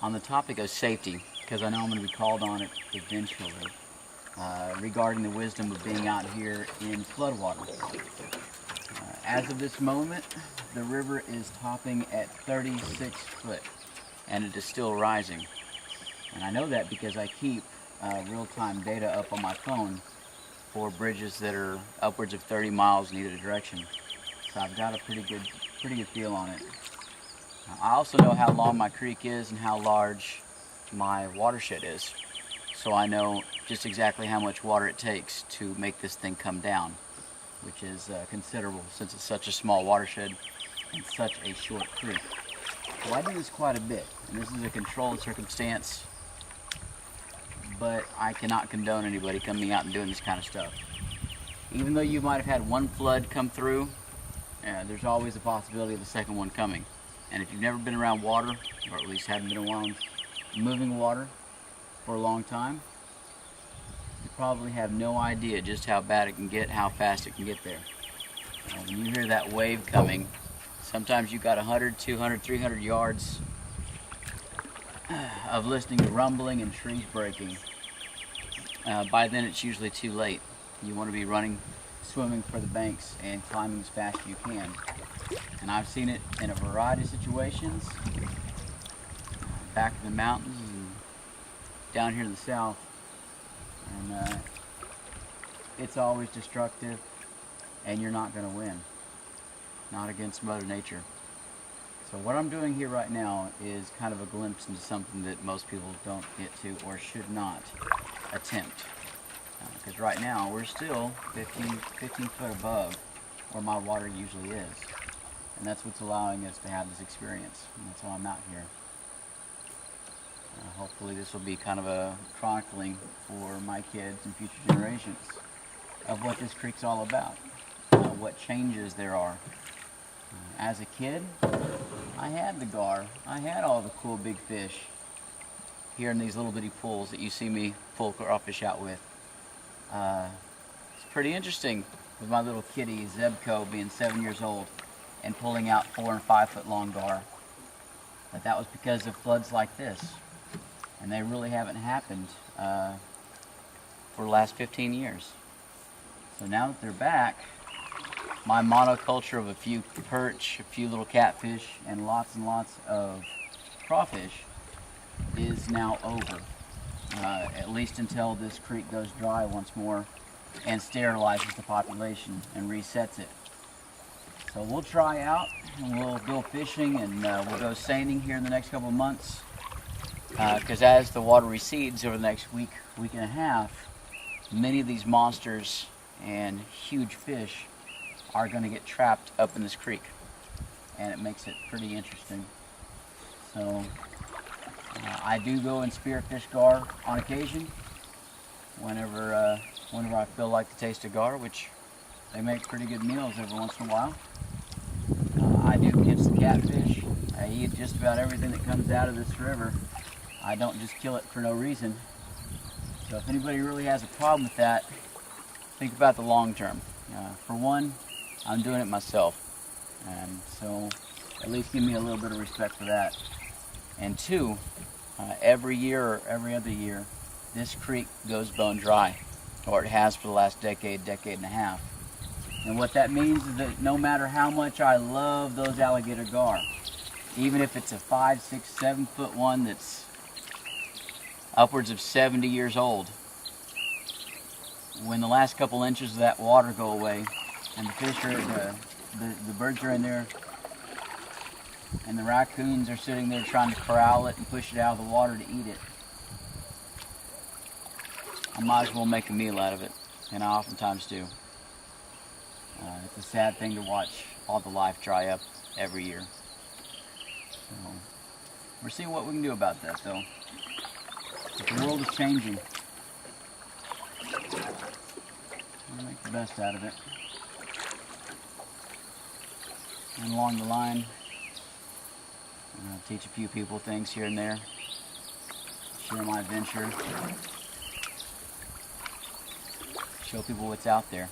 on the topic of safety, because I know I'm going to be called on it eventually, regarding the wisdom of being out here in floodwater. As of this moment, the river is topping at 36 foot, and it is still rising. And I know that because I keep real-time data up on my phone for bridges that are upwards of 30 miles in either direction. So I've got a pretty good feel on it. I also know how long my creek is and how large my watershed is. So I know just exactly how much water it takes to make this thing come down, which is considerable since it's such a small watershed and such a short creek. So I do this quite a bit, and this is a controlled circumstance, but I cannot condone anybody coming out and doing this kind of stuff. Even though you might have had one flood come through, there's always a possibility of the second one coming. And if you've never been around water, or at least haven't been around moving water for a long time, you probably have no idea just how bad it can get, how fast it can get there. When you hear that wave coming, sometimes you've got 100, 200, 300 yards of listening to rumbling and trees breaking. By then it's usually too late. You want to be running, swimming for the banks and climbing as fast as you can. And I've seen it in a variety of situations, back in the mountains and down here in the south. And it's always destructive, and you're not going to win. Not against Mother Nature. So what I'm doing here right now is kind of a glimpse into something that most people don't get to or should not attempt. Because right now we're still 15 foot above where my water usually is. And that's what's allowing us to have this experience. And that's why I'm out here. Hopefully this will be kind of a chronicling for my kids and future generations of what this creek's all about. What changes there are. As a kid, I had the gar. I had all the cool big fish here in these little bitty pools that you see me pull crawfish out with. It's pretty interesting with my little kitty Zebco being 7 years old and pulling out 4 and 5 foot long gar. But that was because of floods like this. And they really haven't happened for the last 15 years. So now that they're back, my monoculture of a few perch, a few little catfish, and lots of crawfish is now over. At least until this creek goes dry once more and sterilizes the population and resets it. So we'll try out and we'll go fishing and we'll go seining here in the next couple of months. Because as the water recedes over the next week and a half, many of these monsters and huge fish are going to get trapped up in this creek, and it makes it pretty interesting. So I do go and spearfish gar on occasion whenever I feel like the taste of gar, which they make pretty good meals every once in a while. I do catch the catfish. I eat just about everything that comes out of this river. I don't just kill it for no reason. So if anybody really has a problem with that, think about the long term. For one, I'm doing it myself, and so at least give me a little bit of respect for that. And two, every year or every other year, this creek goes bone dry, or it has for the last decade and a half. And what that means is that no matter how much I love those alligator gar, even if it's a 5, 6, 7 foot one that's upwards of 70 years old, when the last couple inches of that water go away and the fish are, the birds are in there and the raccoons are sitting there trying to corral it and push it out of the water to eat it, I might as well make a meal out of it, and I oftentimes do. It's a sad thing to watch all the life dry up every year. So, we're seeing what we can do about that, though. But the world is changing. We'll make the best out of it. And along the line, I'm going to teach a few people things here and there. Share my adventure. Show people what's out there.